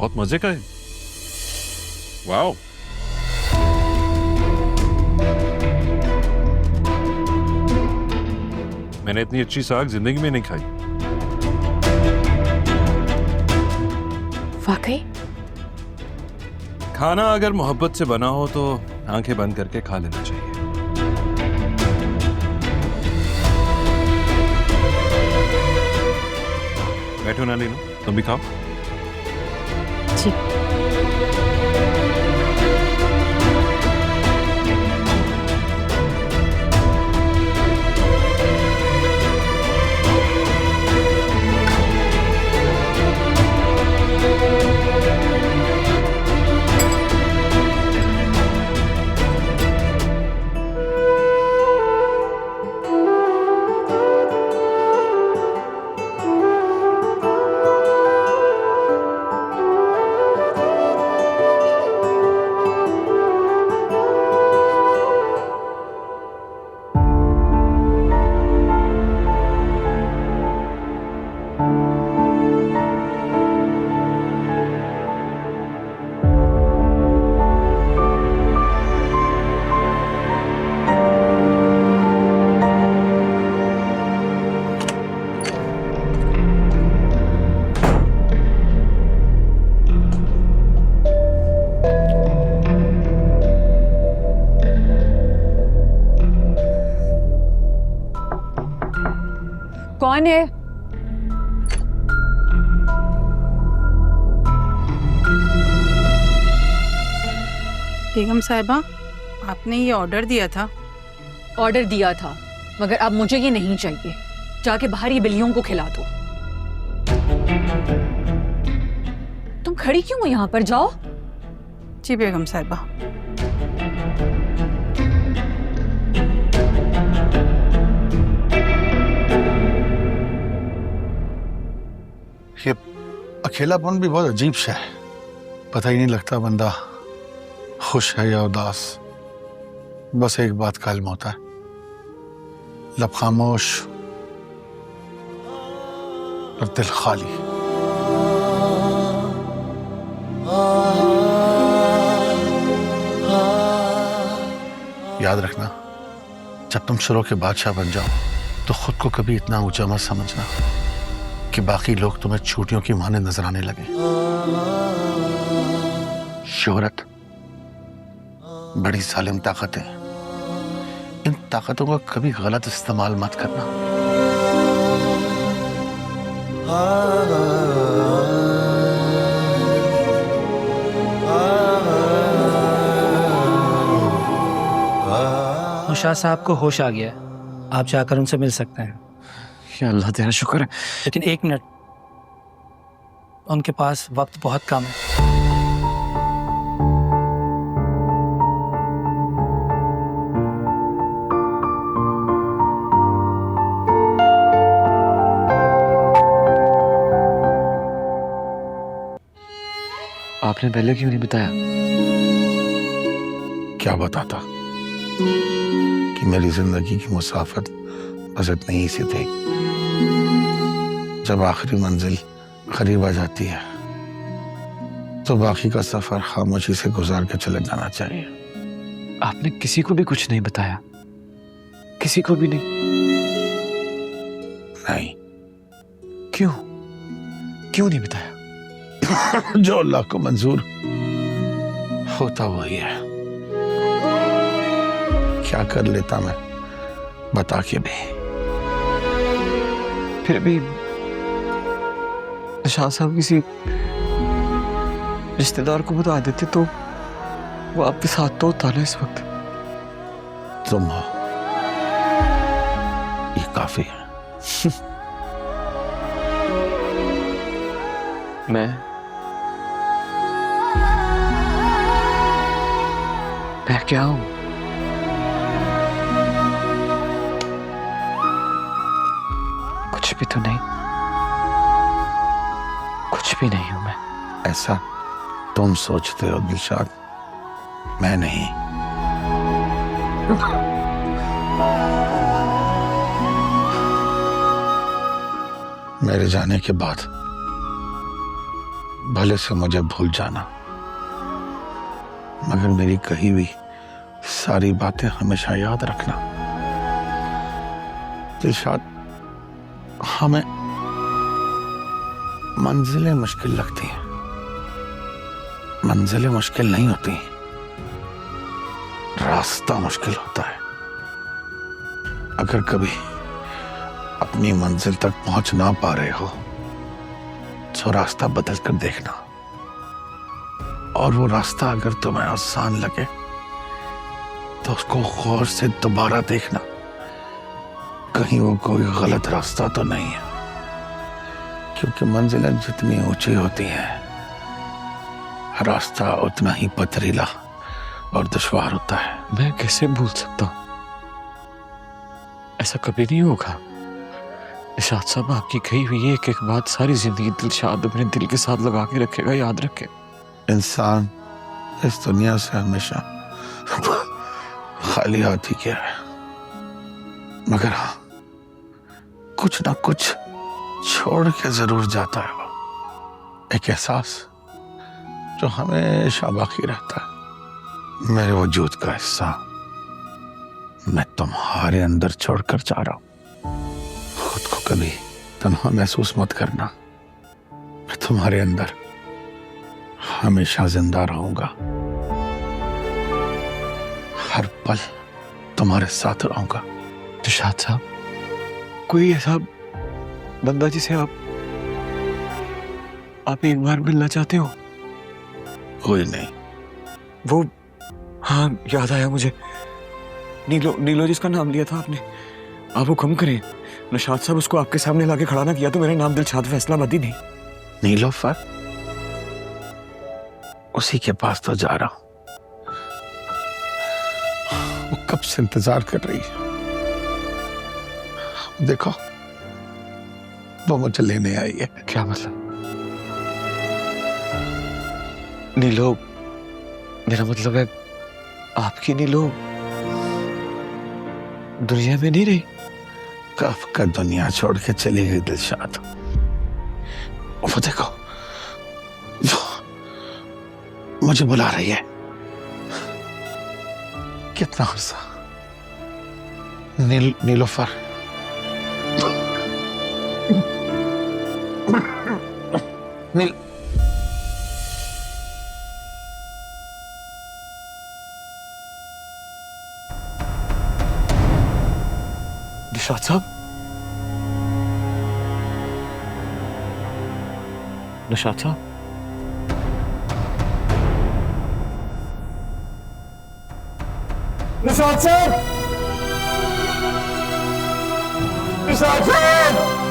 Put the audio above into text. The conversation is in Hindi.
बहुत मजे का है। वाओ, मैंने इतनी अच्छी साग जिंदगी में नहीं खाई। वाकई खाना अगर मोहब्बत से बना हो तो आंखें बंद करके खा लेना चाहिए। बैठो ना लीनो, तुम भी खाओ। जी। कौन है? बेगम साहिबा, आपने ये ऑर्डर दिया था। ऑर्डर दिया था, मगर अब मुझे ये नहीं चाहिए। जाके बाहर ये बिल्लियों को खिला दो। तुम खड़ी क्यों हो यहाँ पर? जाओ। जी बेगम साहिबा। ये अकेलापन भी बहुत अजीब सा है, पता ही नहीं लगता बंदा खुश है या उदास। बस एक बात का इल्म होता है, लब खामोश और दिल खाली। याद रखना, जब तुम सुरों के बादशाह बन जाओ तो खुद को कभी इतना ऊंचा मत समझना कि बाकी लोग तुम्हें छूटियों की माने नजर आने लगे। शोहरत बड़ी जालिम ताकत है, इन ताकतों का कभी गलत इस्तेमाल मत करना। मुशाह साहब को होश आ गया है, आप जाकर उनसे मिल सकते हैं। या अल्लाह तेरा शुक्र है। लेकिन एक मिनट, उनके पास वक्त बहुत कम है। आपने पहले क्यों नहीं बताया? क्या बताता कि मेरी जिंदगी की मुसाफत बस इतनी ही सी थी। जब आखिरी मंजिल करीब आ जाती है तो बाकी का सफर खामोशी से गुजार के चले जाना चाहिए। आपने किसी को भी कुछ नहीं बताया? किसी को भी नहीं? नहीं। क्यों? क्यों नहीं बताया? जो अल्लाह को मंजूर होता वही है। क्या कर लेता मैं बता के भी। फिर भी शाह साहब किसी रिश्तेदार को बता देते तो वो आपके साथ तो होता ना इस वक्त। तुम हो, ये काफी है। मैं क्या हूं? कुछ भी तो नहीं, कुछ भी नहीं हूं मैं। ऐसा तुम सोचते हो दिलशाद, मैं नहीं। मेरे जाने के बाद भले से मुझे भूल जाना, मगर मेरी कही हुई सारी बातें हमेशा याद रखना। दिलशाद, हमें मंजिलें मुश्किल लगती हैं, मंजिलें मुश्किल नहीं होती, रास्ता मुश्किल होता है। अगर कभी अपनी मंजिल तक पहुंच ना पा रहे हो तो रास्ता बदल कर देखना, और वो रास्ता अगर तुम्हें आसान लगे तो उसको गौर से दोबारा देखना, कहीं वो कोई गलत रास्ता तो नहीं है। क्योंकि मंजिलें जितनी ऊंची होती हैं, रास्ता उतना ही पथरीला और दुश्वार होता है। मैं कैसे भूल सकता हूँ? ऐसा कभी नहीं होगा। इरशाद साहब, आपकी कही हुई एक एक बात सारी जिंदगी दिलशाद अपने दिल के साथ लगा के रखेगा, याद रखे। इंसान इस दुनिया से हमेशा खाली हाथ ही गया है, मगर हाँ, कुछ ना कुछ छोड़ के जरूर जाता है वो। एक एहसास जो हमेशा बाकी रहता है। मेरे वजूद का हिस्सा मैं तुम्हारे अंदर छोड़कर जा रहा हूं। खुद को कभी तन्हा महसूस मत करना, मैं तुम्हारे अंदर हमेशा जिंदा रहूंगा, हर पल तुम्हारे साथ रहूंगा। इरशाद साहब, कोई ऐसा बंदा जिसे आप एक बार मिलना चाहते हो? कोई नहीं। वो, हाँ याद आया मुझे, नीलो जिसका नाम लिया था आपने। आप वो कम करें, निशाद साहब उसको आपके सामने लाके खड़ा ना किया तो मेरा नाम दिलशाद फैसलाबादी नहीं। नीलोफर, उसी के पास तो जा रहा हूं। वो कब से इंतजार कर रही है, देखो वो मुझे लेने आई है। क्या मतलब? नीलो, मेरा मतलब है आपकी नीलो दुनिया में नहीं रही? कब का दुनिया छोड़ के चली गई दिलशाद। वो देखो, वो मुझे बुला रही है। कितना गुस्सा। नीलोफर, नील निशाद साहब, निशाद साहब, निशाद साहब, निशाद साहब।